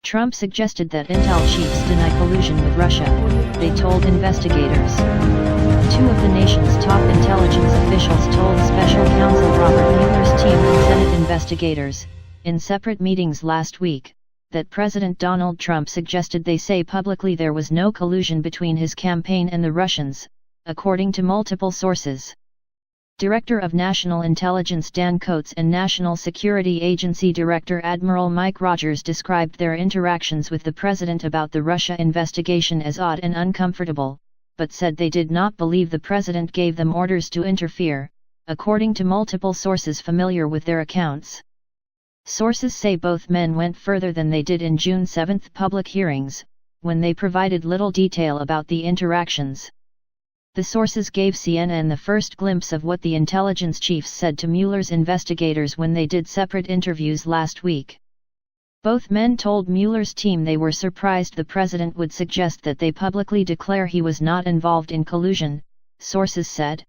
Trump suggested that intel chiefs deny collusion with Russia, they told investigators. Two of the nation's top intelligence officials told Special Counsel Robert Mueller's team and Senate investigators, in separate meetings last week, that President Donald Trump suggested they say publicly there was no collusion between his campaign and the Russians, according to multiple sources. Director of National Intelligence Dan Coats and National Security Agency Director Admiral Mike Rogers described their interactions with the president about the Russia investigation as odd and uncomfortable, but said they did not believe the president gave them orders to interfere, according to multiple sources familiar with their accounts. Sources say both men went further than they did in June 7 public hearings, when they provided little detail about the interactions. The sources gave CNN the first glimpse of what the intelligence chiefs said to Mueller's investigators when they did separate interviews last week. Both men told Mueller's team they were surprised the president would suggest that they publicly declare he was not involved in collusion, sources said.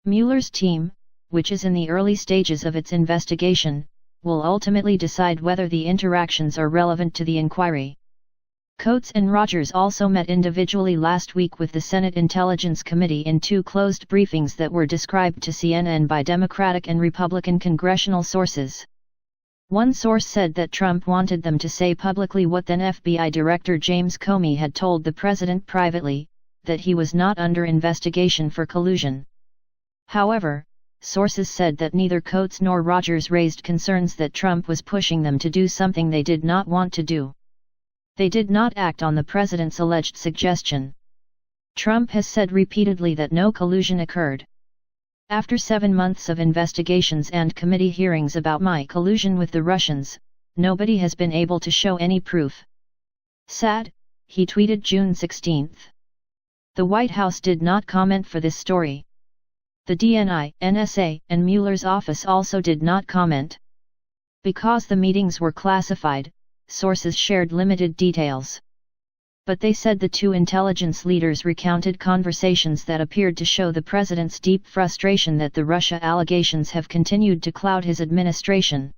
Mueller's team, which is in the early stages of its investigation, will ultimately decide whether the interactions are relevant to the inquiry. Coats and Rogers also met individually last week with the Senate Intelligence Committee in two closed briefings that were described to CNN by Democratic and Republican congressional sources. One source said that Trump wanted them to say publicly what then FBI Director James Comey had told the president privately, that he was not under investigation for collusion. However, sources said that neither Coats nor Rogers raised concerns that Trump was pushing them to do something they did not want to do. They did not act on the president's alleged suggestion. Trump has said repeatedly that no collusion occurred. After 7 months of investigations and committee hearings about my collusion with the Russians, nobody has been able to show any proof. Sad, he tweeted June 16. The White House did not comment for this story. The DNI, NSA, and Mueller's office also did not comment. Because the meetings were classified, sources shared limited details. But they said the two intelligence leaders recounted conversations that appeared to show the president's deep frustration that the Russia allegations have continued to cloud his administration.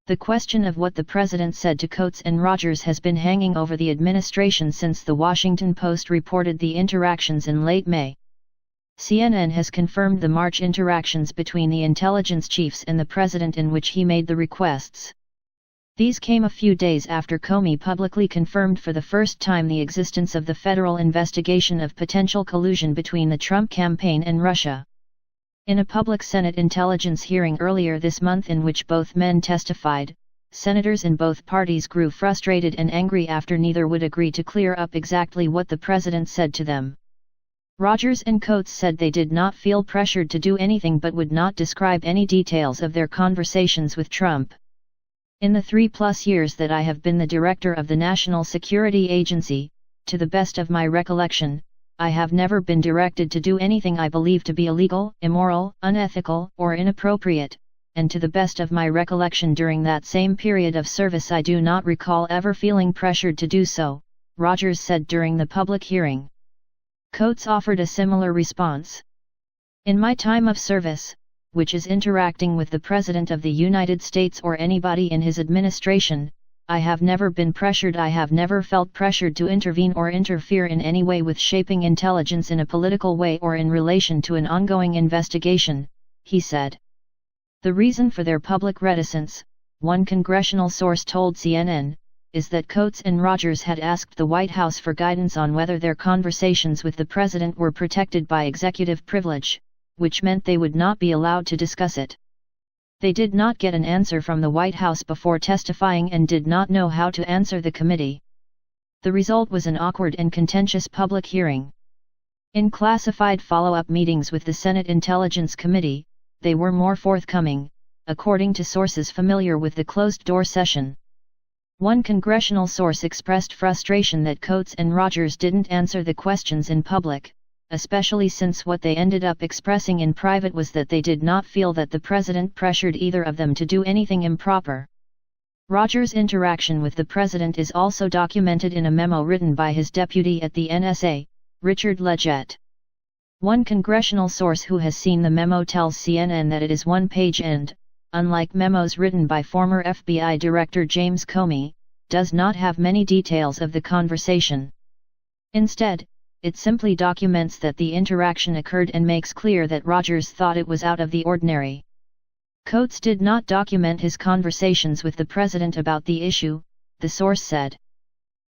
The question of what the president said to Coats and Rogers has been hanging over the administration since the Washington Post reported the interactions in late May. CNN has confirmed the March interactions between the intelligence chiefs and the president in which he made the requests. These came a few days after Comey publicly confirmed for the first time the existence of the federal investigation of potential collusion between the Trump campaign and Russia. In a public Senate intelligence hearing earlier this month in which both men testified, senators in both parties grew frustrated and angry after neither would agree to clear up exactly what the president said to them. Rogers and Coats said they did not feel pressured to do anything but would not describe any details of their conversations with Trump. In the 3+ years that I have been the director of the National Security Agency, to the best of my recollection, I have never been directed to do anything I believe to be illegal, immoral, unethical, or inappropriate, and to the best of my recollection during that same period of service I do not recall ever feeling pressured to do so, Rogers said during the public hearing. Coats offered a similar response. In my time of service, which is interacting with the President of the United States or anybody in his administration, I have never been pressured. I have never felt pressured to intervene or interfere in any way with shaping intelligence in a political way or in relation to an ongoing investigation, he said. The reason for their public reticence, one congressional source told CNN, is that Coats and Rogers had asked the White House for guidance on whether their conversations with the president were protected by executive privilege, which meant they would not be allowed to discuss it. They did not get an answer from the White House before testifying and did not know how to answer the committee. The result was an awkward and contentious public hearing. In classified follow-up meetings with the Senate Intelligence Committee, they were more forthcoming, according to sources familiar with the closed-door session. One congressional source expressed frustration that Coats and Rogers didn't answer the questions in public, especially since what they ended up expressing in private was that they did not feel that the president pressured either of them to do anything improper. Rogers' interaction with the president is also documented in a memo written by his deputy at the NSA, Richard Leggett. One congressional source who has seen the memo tells CNN that it is one page and, unlike memos written by former FBI Director James Comey, does not have many details of the conversation. Instead, it simply documents that the interaction occurred and makes clear that Rogers thought it was out of the ordinary. Coates did not document his conversations with the president about the issue, the source said.